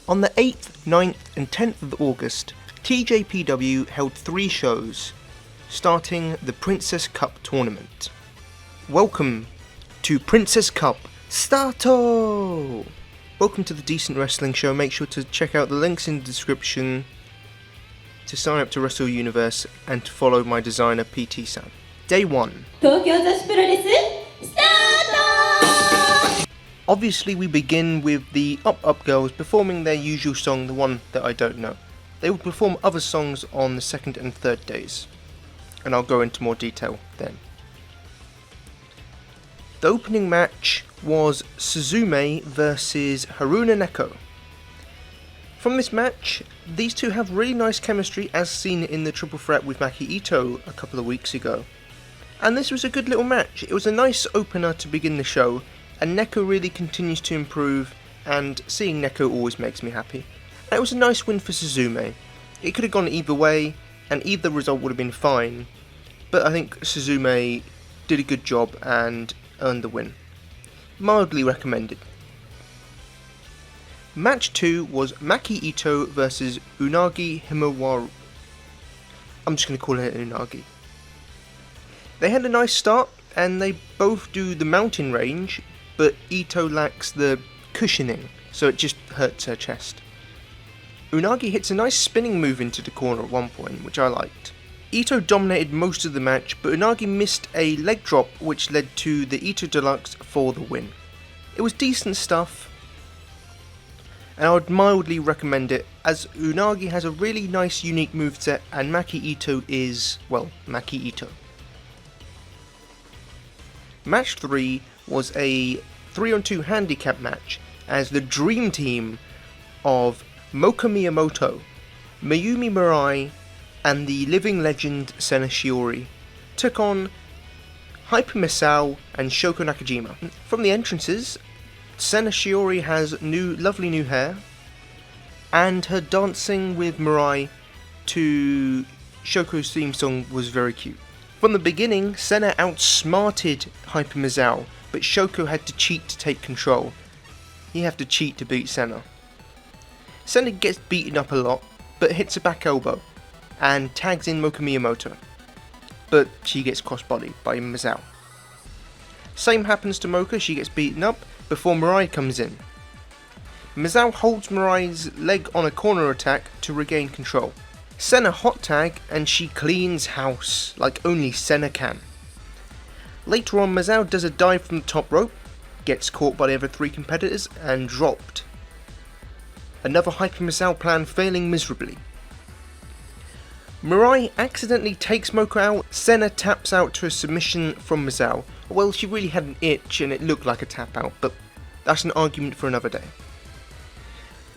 On the 8th, 9th and 10th of August, TJPW held 3 shows, starting the Princess Cup tournament. Welcome to Princess Cup STATOO! Welcome to the Decent Wrestling Show. Make sure to check out the links in the description to sign up to Wrestle Universe and to follow my designer Ptsan. Day 1. Obviously we begin with the Up girls performing their usual song, the one that I don't know. They will perform other songs on the 2nd and 3rd days, and I'll go into more detail then. The opening match was Suzume versus Haruna Neko. From this match, these two have really nice chemistry as seen in the triple threat with Maki Ito a couple of weeks ago. And this was a good little match. It was a nice opener to begin the show, and Neko really continues to improve, and seeing Neko always makes me happy. And it was a nice win for Suzume. It could have gone either way, and either result would have been fine, but I think Suzume did a good job and earned the win. Mildly recommended. Match 2 was Maki Ito versus Unagi Himawaru. I'm just going to call it Unagi. They had a nice start, and they both do the mountain range, but Ito lacks the cushioning, so it just hurts her chest. Unagi hits a nice spinning move into the corner at one point, which I liked. Ito dominated most of the match, but Unagi missed a leg drop which led to the Ito Deluxe for the win. It was decent stuff, and I would mildly recommend it, as Unagi has a really nice unique moveset and Maki Ito is, well, Maki Ito. Match 3 was a 3-on-2 handicap match as the dream team of Moka Miyamoto, Mayumi Mirai, and the living legend Sena Shiori took on Hyper Mizao and Shoko Nakajima. From the entrances, Sena Shiori has lovely new hair, and her dancing with Mirai to Shoko's theme song was very cute. From the beginning, Sena outsmarted Hyper Mizao, but Shoko had to cheat to take control. He had to cheat to beat Sena. Sena gets beaten up a lot, but hits a back elbow, and tags in Moka Miyamoto, but she gets crossbodied by Mizao. Same happens to Moka, she gets beaten up before Mirai comes in. Mizao holds Mirai's leg on a corner attack to regain control. Sena hot tag and she cleans house like only Sena can. Later on, Mizao does a dive from the top rope, gets caught by the other 3 competitors and dropped. Another Hyper Mizao plan failing miserably. Mirai accidentally takes Moka out. Sena taps out to a submission from Mizao. Well, she really had an itch and it looked like a tap out, but that's an argument for another day.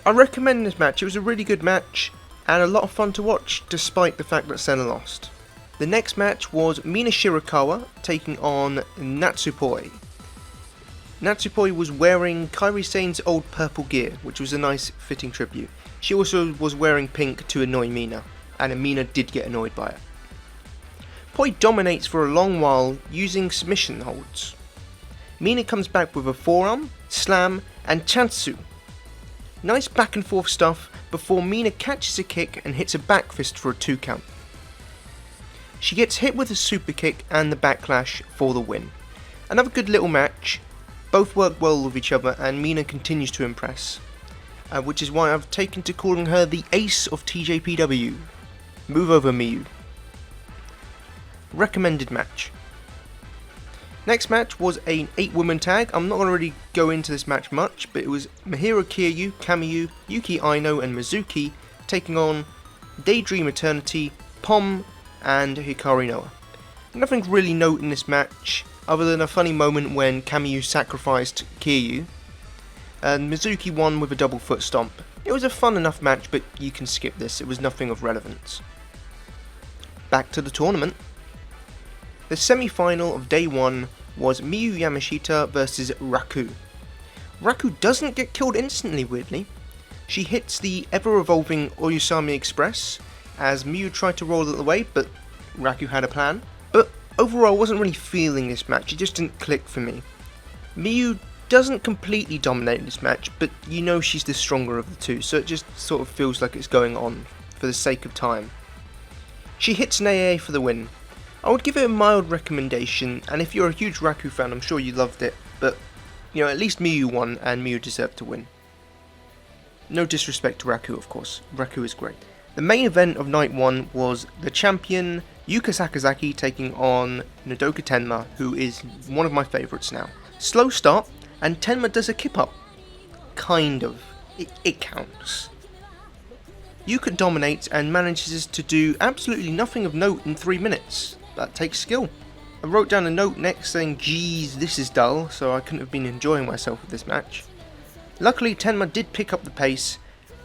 I recommend this match. It was a really good match and a lot of fun to watch, despite the fact that Sena lost. The next match was Mina Shirakawa taking on Natsupoi. Natsupoi was wearing Kairi Sane's old purple gear, which was a nice fitting tribute. She also was wearing pink to annoy Mina, and Mina did get annoyed by it. Poi dominates for a long while using submission holds. Mina comes back with a forearm, slam, and chansu. Nice back and forth stuff before Mina catches a kick and hits a back fist for a 2 count. She gets hit with a super kick and the backlash for the win. Another good little match. Both work well with each other and Mina continues to impress. Which is why I've taken to calling her the ace of TJPW. Move over, Miyu. Recommended match. Next match was an 8-woman tag. I'm not going to really go into this match much, but it was Mahiro Kiryu, Kamiyu, Yuki Aino and Mizuki taking on Daydream Eternity, Pom and Hikari Noah. Nothing really note in this match, other than a funny moment when Kamiyu sacrificed Kiryu, and Mizuki won with a double foot stomp. It was a fun enough match, but you can skip this, it was nothing of relevance. Back to the tournament. The semi-final of day 1 was Miyu Yamashita versus Raku. Raku doesn't get killed instantly, weirdly. She hits the ever-evolving Oyusami Express, as Miyu tried to roll it away, but Raku had a plan. But overall, I wasn't really feeling this match, it just didn't click for me. Miyu doesn't completely dominate this match, but you know she's the stronger of the two, so it just sort of feels like it's going on for the sake of time. She hits an AA for the win. I would give it a mild recommendation, and if you're a huge Raku fan, I'm sure you loved it, but you know, at least Miyu won, and Miyu deserved to win. No disrespect to Raku, of course. Raku is great. The main event of night 1 was the champion Yuka Sakazaki taking on Nodoka Tenma, who is one of my favourites now. Slow start, and Tenma does a kip up. Kind of. It counts. Yuka dominates and manages to do absolutely nothing of note in 3 minutes. That takes skill. I wrote down a note next saying, geez, this is dull, so I couldn't have been enjoying myself with this match. Luckily, Tenma did pick up the pace,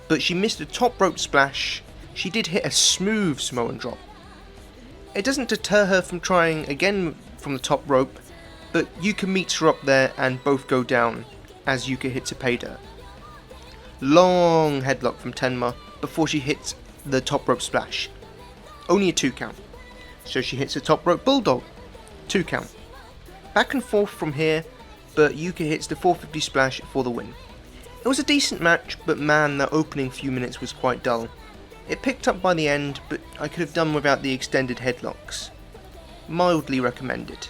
but she missed a top rope splash. She did hit a smooth Samoan drop. It doesn't deter her from trying again from the top rope, but Yuka meets her up there and both go down as Yuka hits a pay dirt. Long headlock from Tenma before she hits the top rope splash. Only a 2 count. So she hits a top rope bulldog. 2 count. Back and forth from here, but Yuka hits the 450 splash for the win. It was a decent match, but man, the opening few minutes was quite dull. It picked up by the end, but I could have done without the extended headlocks. Mildly recommended.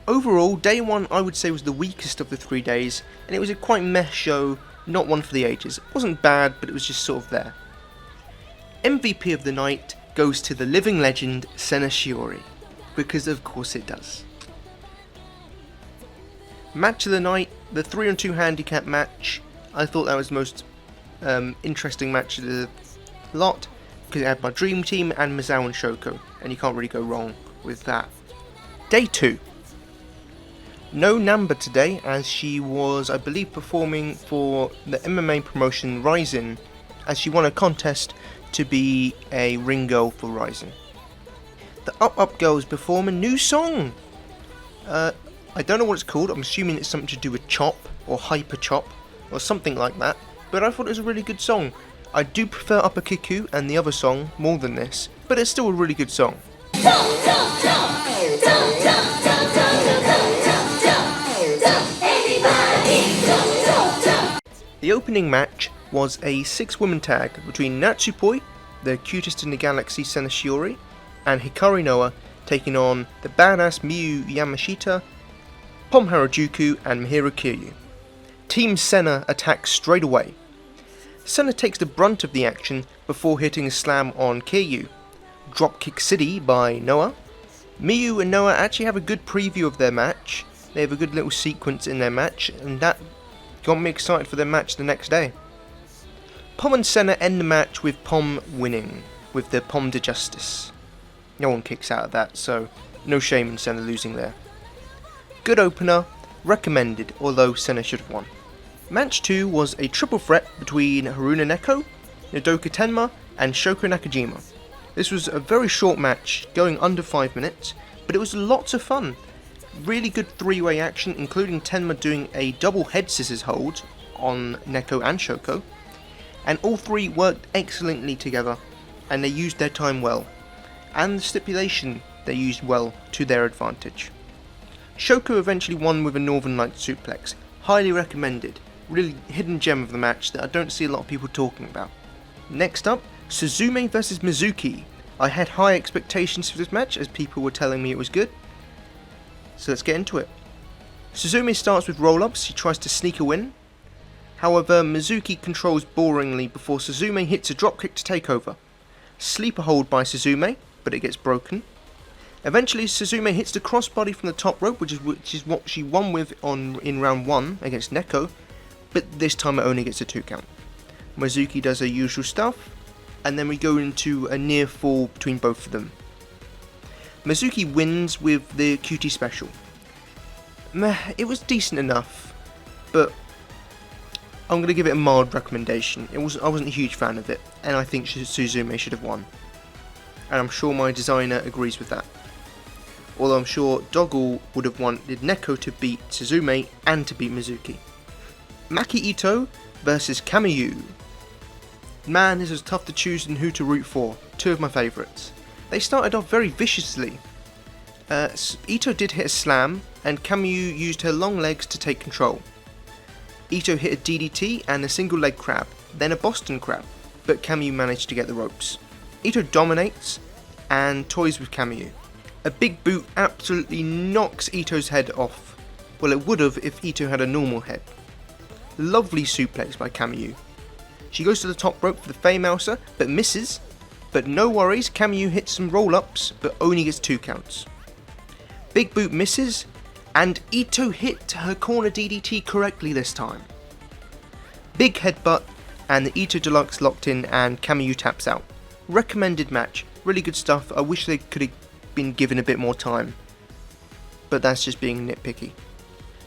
Overall, day 1 I would say was the weakest of the 3 days, and it was a quite meh show, not one for the ages. It wasn't bad, but it was just sort of there. MVP of the night goes to the living legend Sena Shiori, because of course it does. Match of the night, the 3-on-2 handicap match. I thought that was the most interesting match of the lot, because it had my dream team and Mizao and Shoko, and you can't really go wrong with that. Day 2. No Namba today, as she was, I believe, performing for the MMA promotion Rising, as she won a contest to be a ring girl for Rising. The Up Up Girls perform a new song. I don't know what it's called. I'm assuming it's something to do with chop or hyper chop or something like that, but I thought it was a really good song. I do prefer Upper Kiku and the other song more than this, but it's still a really good song. The opening match was a 6-woman tag between Natsupoi, the cutest in the galaxy Sena Shiori, and Hikari Noah taking on the badass Miyu Yamashita, Pom Harajuku and Mihiru Kiryu. Team Sena attacks straight away. Sena takes the brunt of the action before hitting a slam on Kiryu. Dropkick City by Noah. Miyu and Noah actually have a good preview of their match. They have a good little sequence in their match, and that got me excited for their match the next day. Pom and Sena end the match with Pom winning, with the Pom de Justice. No one kicks out of that, so no shame in Sena losing there. Good opener, recommended, although Sena should have won. Match 2 was a triple threat between Haruna Neko, Nodoka Tenma, and Shoko Nakajima. This was a very short match, going under 5 minutes, but it was lots of fun. Really good 3-way action, including Tenma doing a double head scissors hold on Neko and Shoko, and all 3 worked excellently together, and they used their time well, and the stipulation they used well to their advantage. Shoko eventually won with a Northern Light suplex, highly recommended, really hidden gem of the match that I don't see a lot of people talking about. Next up, Suzume vs Mizuki. I had high expectations for this match as people were telling me it was good, so let's get into it. Suzume starts with roll-ups, she tries to sneak a win. However, Mizuki controls boringly before Suzume hits a dropkick to take over. Sleeper hold by Suzume, but it gets broken. Eventually, Suzume hits the crossbody from the top rope, which is what she won with in round 1 against Neko, but this time it only gets a 2 count. Mizuki does her usual stuff, and then we go into a near fall between both of them. Mizuki wins with the cutie special. It was decent enough, but I'm going to give it a mild recommendation. I wasn't a huge fan of it, and I think Suzume should have won. And I'm sure my designer agrees with that. Although I'm sure Doggle would have wanted Neko to beat Suzume and to beat Mizuki. Maki Ito versus Kamiyu. Man, this was tough to choose and who to root for. 2 of my favourites. They started off very viciously. Ito did hit a slam, and Kamyu used her long legs to take control. Ito hit a DDT and a single leg crab, then a Boston crab, but Kamyu managed to get the ropes. Ito dominates and toys with Kamyu. A big boot absolutely knocks Ito's head off. Well, it would have if Ito had a normal head. Lovely suplex by Kamyu. She goes to the top rope for the Faemouser, but misses. But no worries, Kamyu hits some roll-ups, but only gets 2 counts. Big boot misses, and Ito hit her corner DDT correctly this time. Big headbutt, and the Ito Deluxe locked in, and Kamyu taps out. Recommended match, really good stuff. I wish they could have been given a bit more time, but that's just being nitpicky.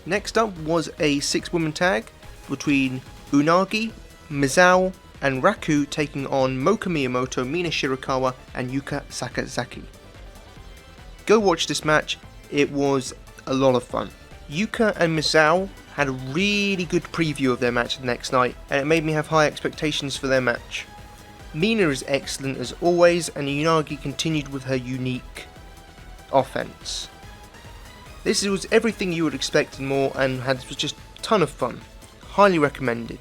Next up was a 6-woman tag between Unagi, Mizao, and Raku taking on Moka Miyamoto, Mina Shirakawa, and Yuka Sakazaki. Go watch this match, it was a lot of fun. Yuka and Mizao had a really good preview of their match the next night, and it made me have high expectations for their match. Mina is excellent as always, and Unagi continued with her unique offense. This was everything you would expect and more, and was just a ton of fun. Highly recommended.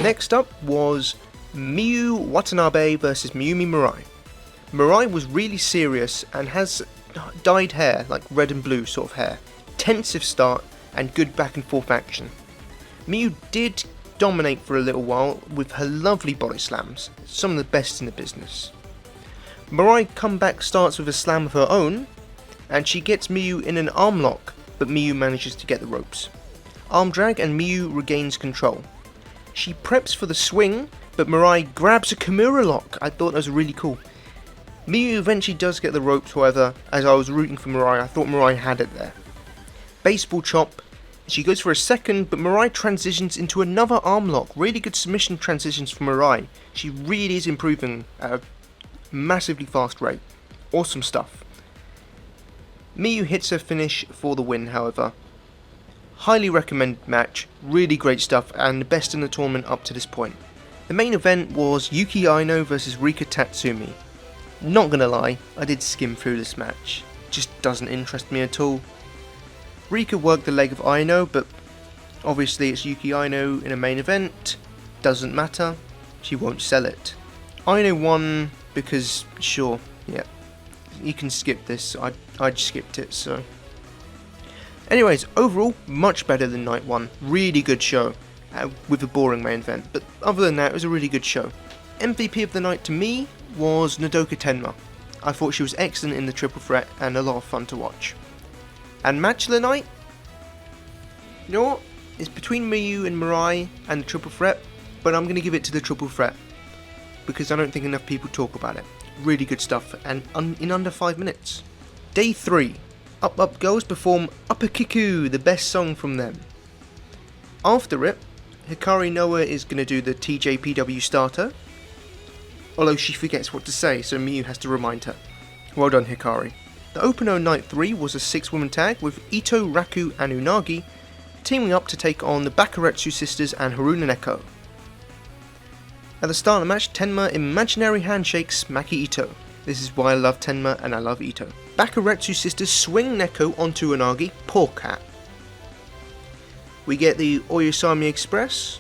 Next up was Miyu Watanabe versus Mayumi Mirai. Mirai was really serious and has dyed hair, like red and blue sort of hair. Tensive start and good back and forth action. Miyu did dominate for a little while with her lovely body slams, some of the best in the business. Mirai comeback starts with a slam of her own, and she gets Miyu in an arm lock, but Miyu manages to get the ropes. Arm drag and Miyu regains control. She preps for the swing, but Mirai grabs a Kimura lock. I thought that was really cool. Miyu eventually does get the ropes, however. As I was rooting for Mirai, I thought Mirai had it there. Baseball chop. She goes for a second, but Mirai transitions into another arm lock. Really good submission transitions from Mirai. She really is improving at a massively fast rate. Awesome stuff. Miyu hits her finish for the win, however. Highly recommended match, really great stuff, and the best in the tournament up to this point. The main event was Yuki Aino versus Rika Tatsumi. Not gonna lie, I did skim through this match. Just doesn't interest me at all. Rika worked the leg of Aino, but obviously it's Yuki Aino in a main event. Doesn't matter, she won't sell it. Aino won because, sure, yeah, you can skip this, I just skipped it, so. Anyways, overall, much better than night 1. Really good show, with a boring main event, but other than that, it was a really good show. MVP of the night to me was Nodoka Tenma. I thought she was excellent in the triple threat and a lot of fun to watch. And match of the night? You know what? It's between Miyu and Mirai and the triple threat, but I'm going to give it to the triple threat, because I don't think enough people talk about it. Really good stuff, and in under 5 minutes. Day 3. Up Up Girls perform Upper Kiku, the best song from them. After it, Hikari Noah is going to do the TJPW starter, although she forgets what to say, so Miyu has to remind her. Well done, Hikari. The opener night 3 was a 6-woman tag with Ito, Raku and Unagi teaming up to take on the Bakuretsu sisters and Haruna Neko. At the start of the match, Tenma imaginary handshakes Maki Ito. This is why I love Tenma and I love Ito. Bakuretsu sisters swing Neko onto Unagi, poor cat. We get the Oyasami Express.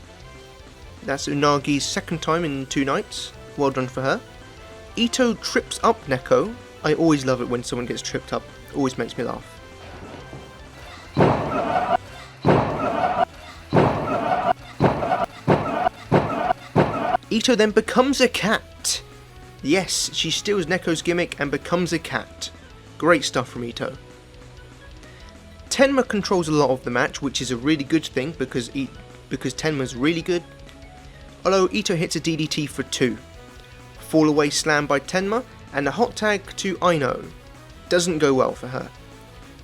That's Unagi's second time in 2 nights. Well done for her. Ito trips up Neko. I always love it when someone gets tripped up. It always makes me laugh. Ito then becomes a cat. Yes, she steals Neko's gimmick and becomes a cat. Great stuff from Ito. Tenma controls a lot of the match, which is a really good thing because Tenma's really good. Although Ito hits a DDT for 2. Fall away slam by Tenma and a hot tag to Aino. Doesn't go well for her.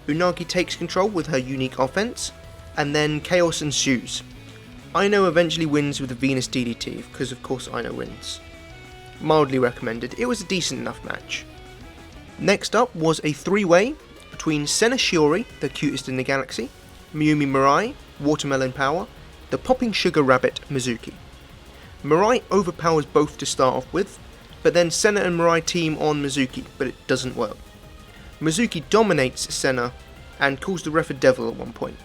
Unagi takes control with her unique offense, and then chaos ensues. Aino eventually wins with a Venus DDT, because of course Aino wins. Mildly recommended, it was a decent enough match. Next up was a 3-way between Sena Shiori, the cutest in the galaxy, Mayumi Mirai, Watermelon Power, the Popping Sugar Rabbit Mizuki. Mirai overpowers both to start off with, but then Senna and Mirai team on Mizuki, but it doesn't work. Mizuki dominates Senna and calls the ref a devil at one point.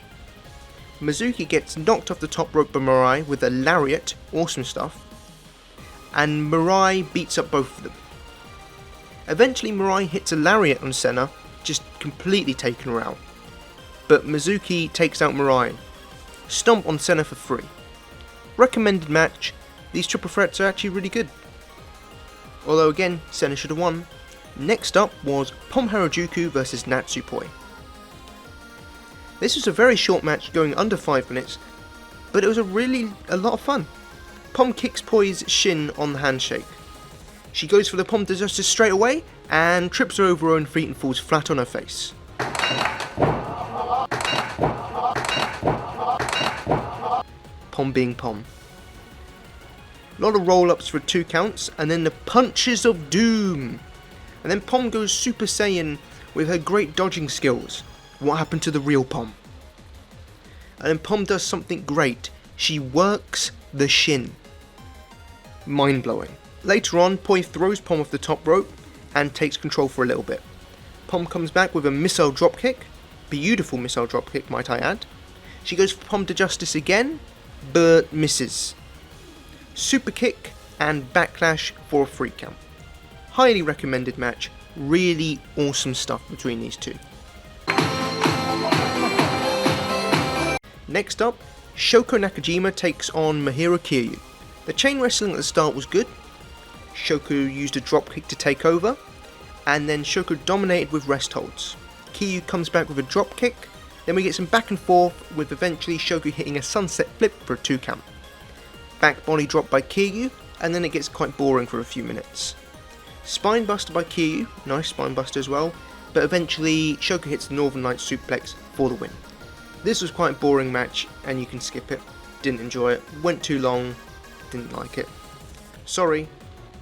Mizuki gets knocked off the top rope by Mirai with a lariat, awesome stuff, and Mirai beats up both of them. Eventually Mirai hits a lariat on Senna, just completely taking her out. But Mizuki takes out Mirai. Stomp on Senna for free. Recommended match, these triple threats are actually really good. Although again, Senna should have won. Next up was Pom Harajuku vs Natsupoi. This was a very short match going under 5 minutes, but it was a lot of fun. Pom kicks Poi's shin on the handshake. She goes for the Pom de Justice straight away and trips her over her own feet and falls flat on her face. Pom being Pom. A lot of roll-ups for 2 counts and then the punches of doom. And then Pom goes Super Saiyan with her great dodging skills. What happened to the real Pom? And then Pom does something great. She works the shin. Mind-blowing. Later on, Poi throws Pom off the top rope and takes control for a little bit. Pom comes back with a missile dropkick. Beautiful missile dropkick, might I add. She goes for Pom de Justice again, but misses. Super kick and backlash for a 3 count. Highly recommended match. Really awesome stuff between these two. Next up, Shoko Nakajima takes on Mahiro Kiryu. The chain wrestling at the start was good. Shoko used a dropkick to take over, and then Shoko dominated with rest holds. Kiryu comes back with a dropkick, then we get some back and forth with eventually Shoko hitting a sunset flip for a 2 count. Back body drop by Kiryu, and then it gets quite boring for a few minutes. Spine buster by Kiryu, nice spine buster as well, but eventually Shoko hits the Northern Lights suplex for the win. This was quite a boring match and you can skip it, didn't enjoy it, went too long, didn't like it. Sorry.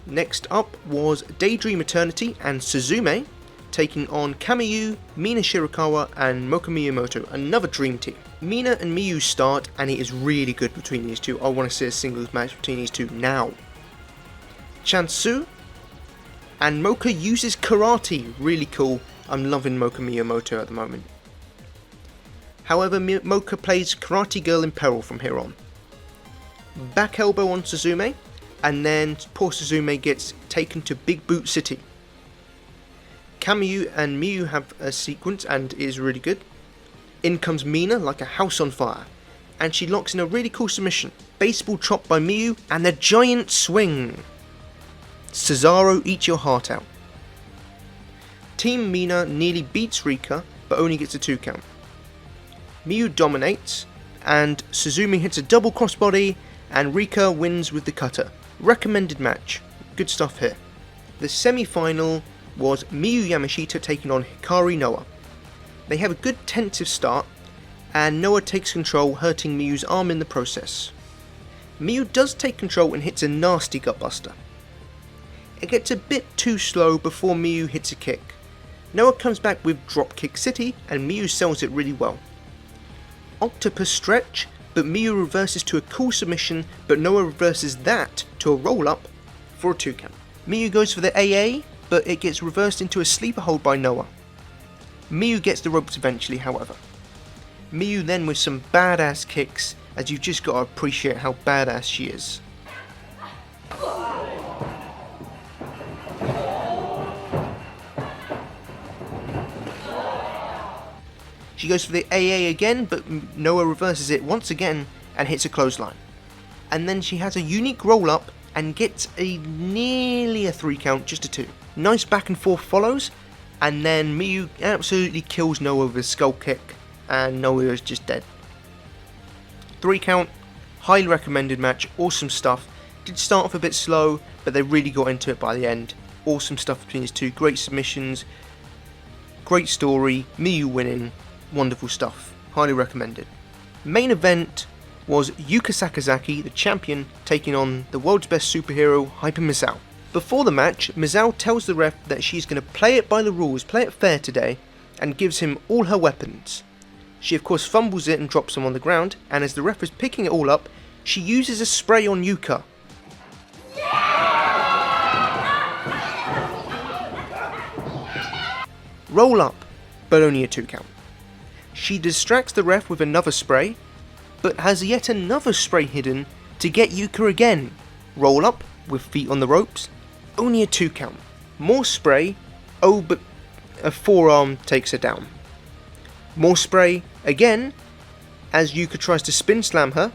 Next up was Daydream Eternity and Suzume taking on Kamiyu, Mina Shirakawa and Moka Miyamoto, another dream team. Mina and Miyu start and it is really good between these two. I want to see a singles match between these two now. Chansu and Moka uses karate, really cool. I'm loving Moka Miyamoto at the moment. However, Moka plays Karate Girl in peril from here on. Back elbow on Suzume, and then poor Suzume gets taken to Big Boot City. Kamiyu and Miyu have a sequence and is really good. In comes Mina like a house on fire, and she locks in a really cool submission. Baseball chop by Miyu and the giant swing. Cesaro, eat your heart out. Team Mina nearly beats Rika, but only gets a 2 count. Miyu dominates, and Suzume hits a double crossbody, and Rika wins with the cutter. Recommended match. Good stuff here. The semi-final was Miyu Yamashita taking on Hikari Noah. They have a good tentative start, and Noah takes control, hurting Miyu's arm in the process. Miyu does take control and hits a nasty gutbuster. It gets a bit too slow before Miyu hits a kick. Noah comes back with Dropkick City, and Miyu sells it really well. Octopus stretch, but Miyu reverses to a cool submission, but Noah reverses that to a roll up for a 2 count. Miyu goes for the AA, but it gets reversed into a sleeper hold by Noah. Miyu gets the ropes eventually, however. Miyu then with some badass kicks, as you've just got to appreciate how badass she is. She goes for the AA again, but Noah reverses it once again and hits a clothesline. And then she has a unique roll up and gets nearly a 3 count, just a 2. Nice back and forth follows, and then Miyu absolutely kills Noah with a skull kick, and Noah is just dead. 3 count, highly recommended match, awesome stuff. Did start off a bit slow, but they really got into it by the end. Awesome stuff between these two, great submissions, great story, Miyu winning. Wonderful stuff. Highly recommended. Main event was Yuka Sakazaki, the champion, taking on the world's best superhero, Hyper Mizao. Before the match, Mizao tells the ref that she's going to play it by the rules, play it fair today, and gives him all her weapons. She of course fumbles it and drops them on the ground, and as the ref is picking it all up, she uses a spray on Yuka. Roll up, but only a 2 count. She distracts the ref with another spray, but has yet another spray hidden to get Yuka again. Roll up, with feet on the ropes, only a 2 count. More spray, oh but a forearm takes her down. More spray, again, as Yuka tries to spin slam her.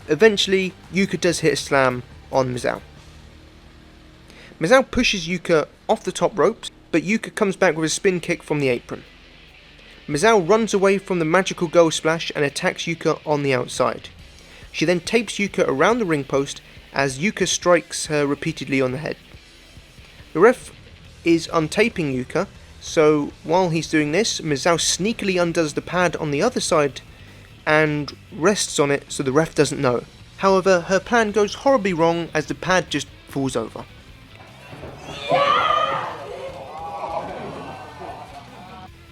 Eventually, Yuka does hit a slam on Mizao. Mizao pushes Yuka off the top ropes, but Yuka comes back with a spin kick from the apron. Mizao runs away from the magical goal splash and attacks Yuka on the outside. She then tapes Yuka around the ring post as Yuka strikes her repeatedly on the head. The ref is untaping Yuka, so while he's doing this, Mizao sneakily undoes the pad on the other side and rests on it so the ref doesn't know. However, her plan goes horribly wrong as the pad just falls over.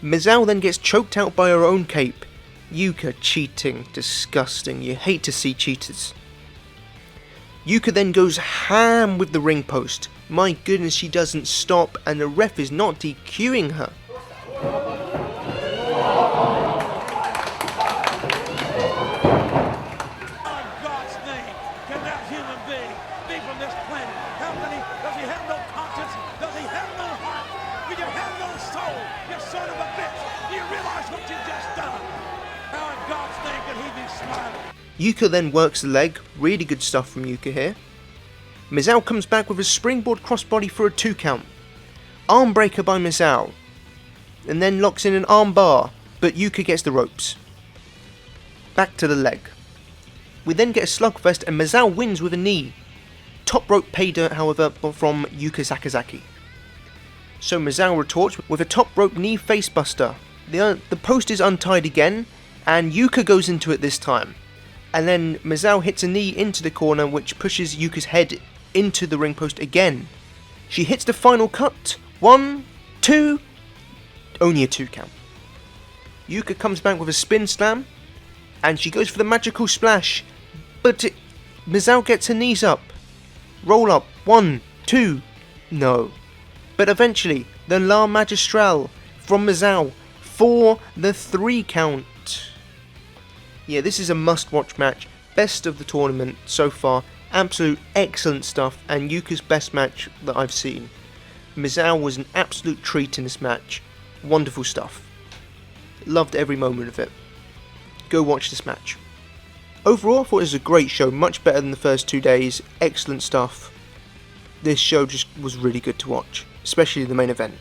Mizao then gets choked out by her own cape. Yuka cheating, disgusting, you hate to see cheaters. Yuka then goes ham with the ring post. My goodness, she doesn't stop and the ref is not DQing her. Yuka then works the leg, really good stuff from Yuka here. Mizao comes back with a springboard crossbody for a 2 count. Arm breaker by Mizao, and then locks in an arm bar, but Yuka gets the ropes. Back to the leg. We then get a slugfest and Mizao wins with a knee. Top rope paydirt, however, from Yuka Sakazaki. So Mizao retorts with a top rope knee facebuster. The post is untied again, and Yuka goes into it this time. And then Mizao hits a knee into the corner, which pushes Yuka's head into the ring post again. She hits the final cut. 1, 2, only a 2 count. Yuka comes back with a spin slam, and she goes for the magical splash, but Mizao gets her knees up. Roll up, 1, 2, no. But eventually, the La Magistral from Mizao for the 3 count. Yeah, this is a must-watch match. Best of the tournament so far. Absolute excellent stuff, and Yuka's best match that I've seen. Mizao was an absolute treat in this match. Wonderful stuff. Loved every moment of it. Go watch this match. Overall, I thought it was a great show. Much better than the first 2 days. Excellent stuff. This show just was really good to watch, especially the main event.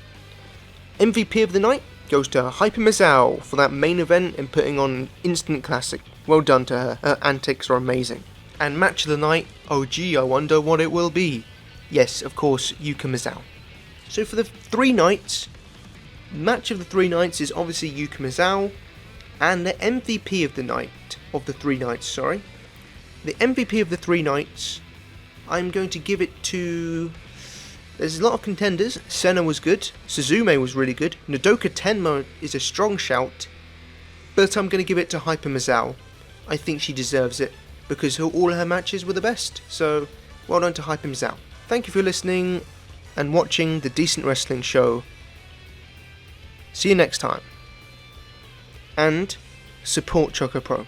MVP of the night goes to Hyper Mizao for that main event and putting on an instant classic. Well done to her. Her antics are amazing. And match of the night, oh gee, I wonder what it will be. Yes, of course, Yuka Mizao. So for the 3 nights, match of the 3 nights is obviously Yuka Mizao, and the MVP of the night, of the 3 nights, sorry. The MVP of the 3 nights, I'm going to give it to... There's a lot of contenders. Senna was good, Suzume was really good, Nodoka Tenma is a strong shout, but I'm going to give it to Hyper Mizao. I think she deserves it, because all her matches were the best, so well done to Hyper Mizao. Thank you for listening and watching the Decent Wrestling Show. See you next time. And support ChocoPro.